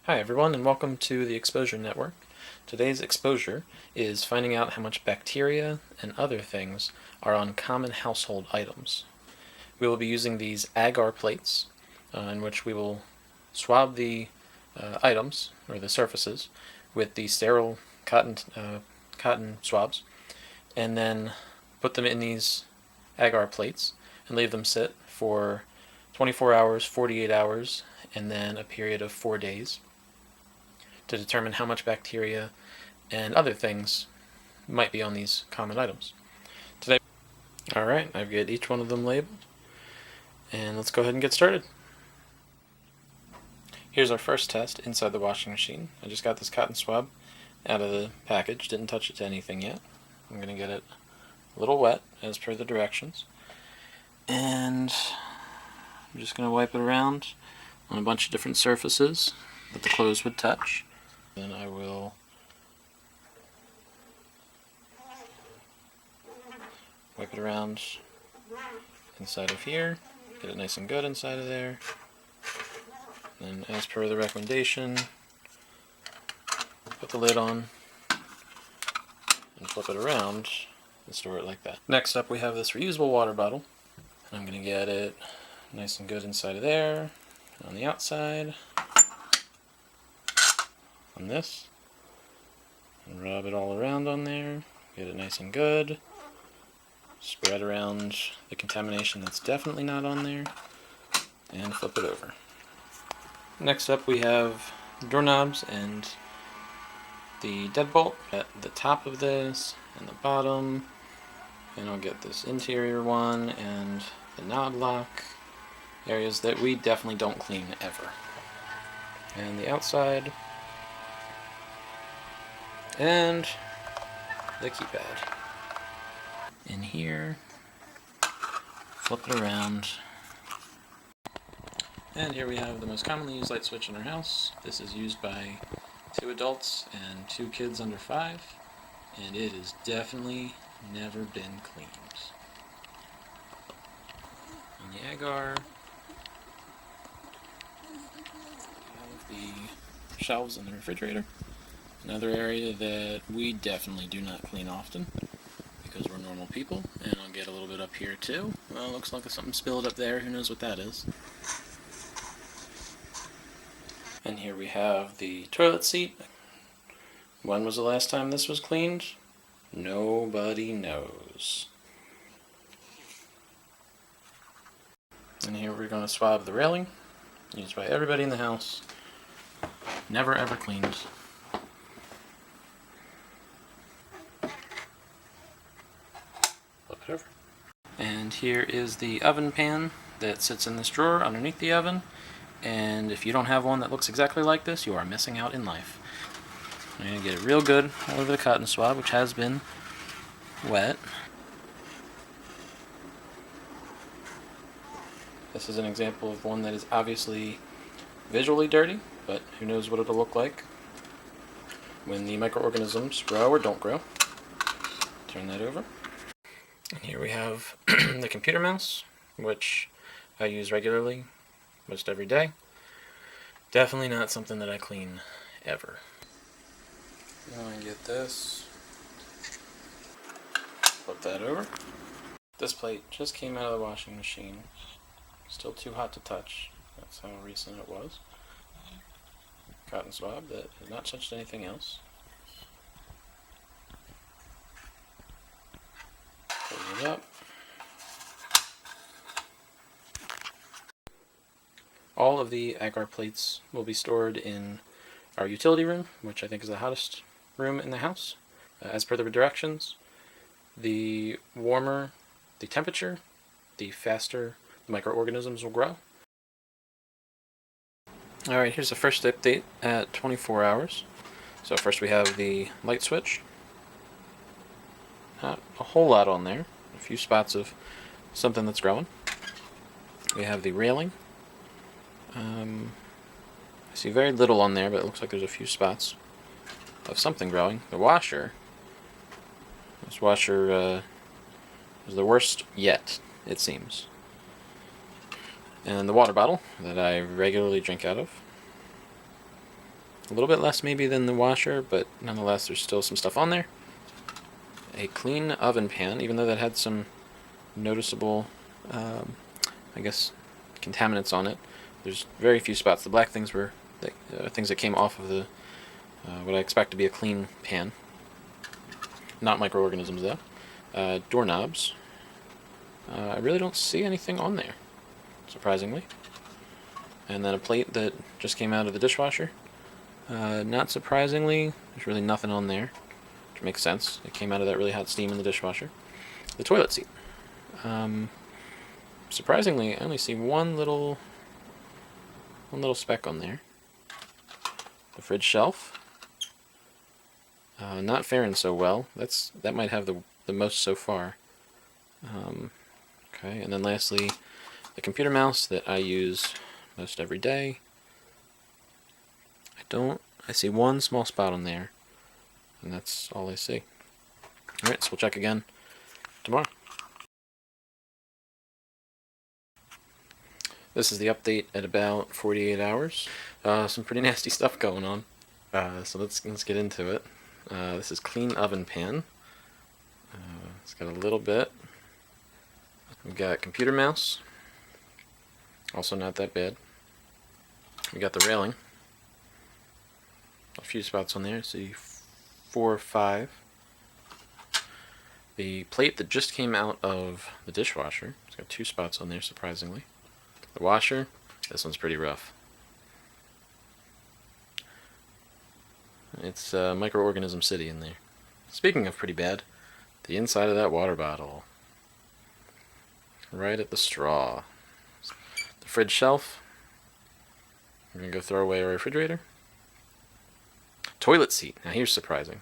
Hi everyone, and welcome to the Exposure Network. Today's exposure is finding out how much bacteria and other things are on common household items. We will be using these agar plates, in which we will swab the items, or the surfaces, with the sterile cotton swabs, and then put them in these agar plates and leave them sit for 24 hours, 48 hours, and then a period of 4 days to determine how much bacteria and other things might be on these common items. Alright, I've got each one of them labeled, and let's go ahead and get started. Here's our first test inside the washing machine. I just got this cotton swab out of the package, didn't touch it to anything yet. I'm going to get it a little wet as per the directions, and I'm just going to wipe it around on a bunch of different surfaces that the clothes would touch. Then I will wipe it around inside of here, get it nice and good inside of there. Then, as per the recommendation, put the lid on and flip it around and store it like that. Next up, we have this reusable water bottle. I'm going to get it nice and good inside of there, on the outside, on this, and rub it all around on there, get it nice and good, spread around the contamination that's definitely not on there, and flip it over. Next up we have doorknobs and the deadbolt at the top of this and the bottom, and I'll get this interior one and the knob lock, areas that we definitely don't clean ever, and the outside, and the keypad. In here, flip it around, and here we have the most commonly used light switch in our house. This is used by 2 adults and 2 kids under 5, and it has definitely never been cleaned. On the agar, we have the shelves in the refrigerator, another area that we definitely do not clean often because we're normal people. And I'll get a little bit up here too. Well, looks like something spilled up there, who knows what that is. And here we have the toilet seat. When was the last time this was cleaned? Nobody knows. And here we're going to swab the railing, used by everybody in the house. Never ever cleaned. Flip it over. And here is the oven pan that sits in this drawer underneath the oven. And if you don't have one that looks exactly like this, you are missing out in life. I'm going to get it real good all over the cotton swab, which has been wet. This is an example of one that is obviously visually dirty, but who knows what it'll look like when the microorganisms grow or don't grow. Turn that over. And here we have the computer mouse, which I use regularly, most every day. Definitely not something that I clean ever. Now I get this. Flip that over. This plate just came out of the washing machine. Still too hot to touch. That's how recent it was. Cotton swab that has not touched anything else. Close it up. All of the agar plates will be stored in our utility room, which I think is the hottest room in the house. As per the directions, the warmer the temperature, the faster the microorganisms will grow. Alright, here's the first update at 24 hours. So first we have the light switch. Not a whole lot on there. A few spots of something that's growing. We have the railing. I see very little on there, but it looks like there's a few spots of something growing. The washer. This washer is the worst yet, it seems. And the water bottle that I regularly drink out of. A little bit less maybe than the washer, but nonetheless there's still some stuff on there. A clean oven pan, even though that had some noticeable, I guess, contaminants on it. There's very few spots. The black things were things that came off of the what I expect to be a clean pan. Not microorganisms though. Doorknobs. I really don't see anything on there, surprisingly. And then a plate that just came out of the dishwasher. Not surprisingly, there's really nothing on there, which makes sense. It came out of that really hot steam in the dishwasher. The toilet seat. Surprisingly, I only see one little speck on there. The fridge shelf. Not faring so well. That might have the most so far. Okay, and then lastly, the computer mouse that I use most every day. I see one small spot on there, and that's all I see. Alright, so we'll check again tomorrow. This is the update at about 48 hours. Some pretty nasty stuff going on. So let's get into it. This is clean oven pan. It's got a little bit. We've got computer mouse. Also not that bad. We got the railing. A few spots on there. See 4 or 5. The plate that just came out of the dishwasher. It's got 2 spots on there, surprisingly. The washer. This one's pretty rough. It's microorganism city in there. Speaking of pretty bad, the inside of that water bottle. Right at the straw. The fridge shelf. We're going to go throw away our refrigerator. Toilet seat. Now here's surprising.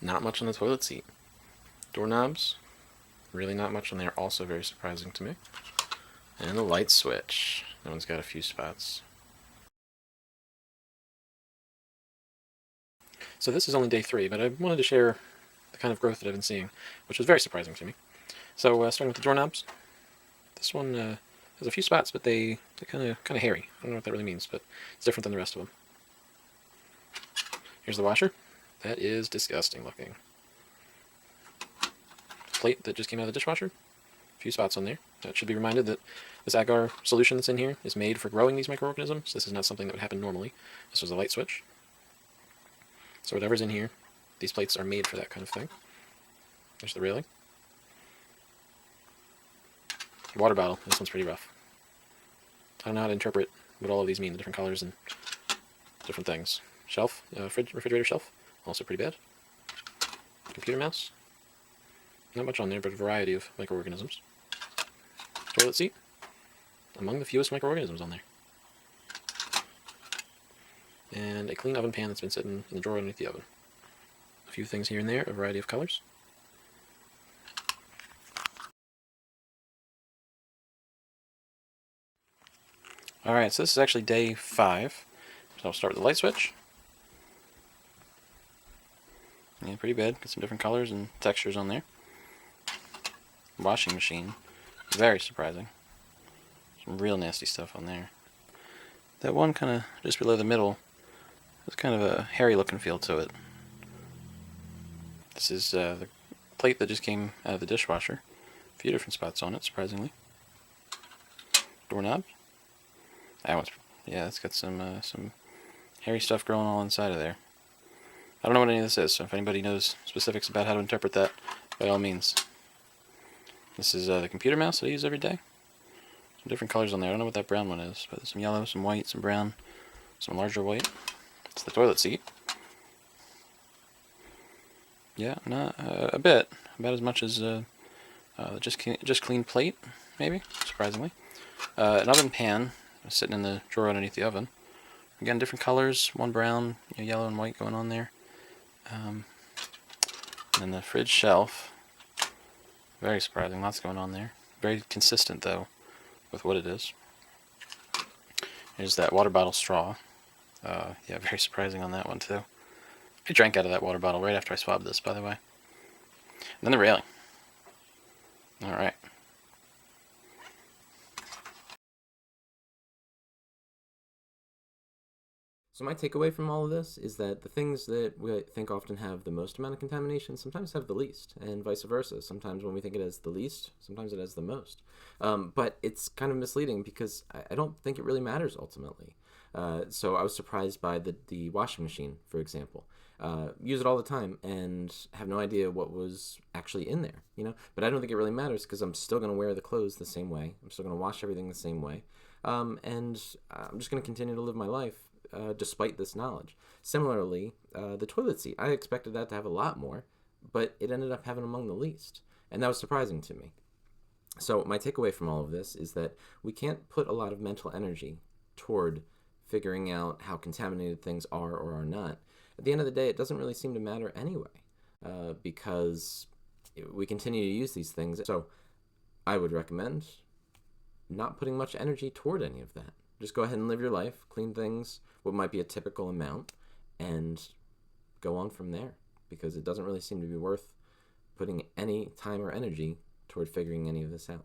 Not much on the toilet seat. Doorknobs. Really not much on there. Also very surprising to me. And the light switch. That one's got a few spots. So this is only day 3, but I wanted to share the kind of growth that I've been seeing, which was very surprising to me. So starting with the doorknobs. This one has a few spots, but they're kind of hairy. I don't know what that really means, but it's different than the rest of them. Here's the washer. That is disgusting looking. Plate that just came out of the dishwasher. A few spots on there. It should be reminded that this agar solution that's in here is made for growing these microorganisms. This is not something that would happen normally. This was a light switch. So whatever's in here, these plates are made for that kind of thing. There's the railing. Water bottle. This one's pretty rough. I don't know how to interpret what all of these mean, the different colors and different things. Shelf, refrigerator shelf, also pretty bad. Computer mouse. Not much on there, but a variety of microorganisms. Toilet seat. Among the fewest microorganisms on there. And a clean oven pan that's been sitting in the drawer underneath the oven. A few things here and there, a variety of colors. Alright, so this is actually day 5. So I'll start with the light switch. Yeah, pretty bad. Got some different colors and textures on there. Washing machine. Very surprising. Some real nasty stuff on there. That one kind of just below the middle has kind of a hairy looking feel to it. This is the plate that just came out of the dishwasher. A few different spots on it, surprisingly. Doorknob. That one's, yeah, it's got some hairy stuff growing all inside of there. I don't know what any of this is, so if anybody knows specifics about how to interpret that, by all means. This is the computer mouse that I use every day. Some different colors on there. I don't know what that brown one is, but there's some yellow, some white, some brown, some larger white. It's the toilet seat. Yeah, not a bit. About as much as just clean plate, maybe, surprisingly. An oven pan sitting in the drawer underneath the oven. Again, different colors, one brown, yellow and white going on there. And then the fridge shelf. Very surprising, lots going on there. Very consistent, though, with what it is. Here's that water bottle straw. Yeah, very surprising on that one, too. I drank out of that water bottle right after I swabbed this, by the way. And then the railing. Alright. So my takeaway from all of this is that the things that we think often have the most amount of contamination sometimes have the least, and vice versa. Sometimes when we think it has the least, sometimes it has the most. But it's kind of misleading because I don't think it really matters ultimately. So I was surprised by the washing machine, for example. Use it all the time and have no idea what was actually in there, you know. But I don't think it really matters because I'm still going to wear the clothes the same way. I'm still going to wash everything the same way, and I'm just going to continue to live my life despite this knowledge. Similarly, the toilet seat, I expected that to have a lot more, but it ended up having among the least, and that was surprising to me. So my takeaway from all of this is that we can't put a lot of mental energy toward figuring out how contaminated things are or are not. At the end of the day, it doesn't really seem to matter anyway, because we continue to use these things. So I would recommend not putting much energy toward any of that. Just go ahead and live your life, clean things, what might be a typical amount, and go on from there, because it doesn't really seem to be worth putting any time or energy toward figuring any of this out.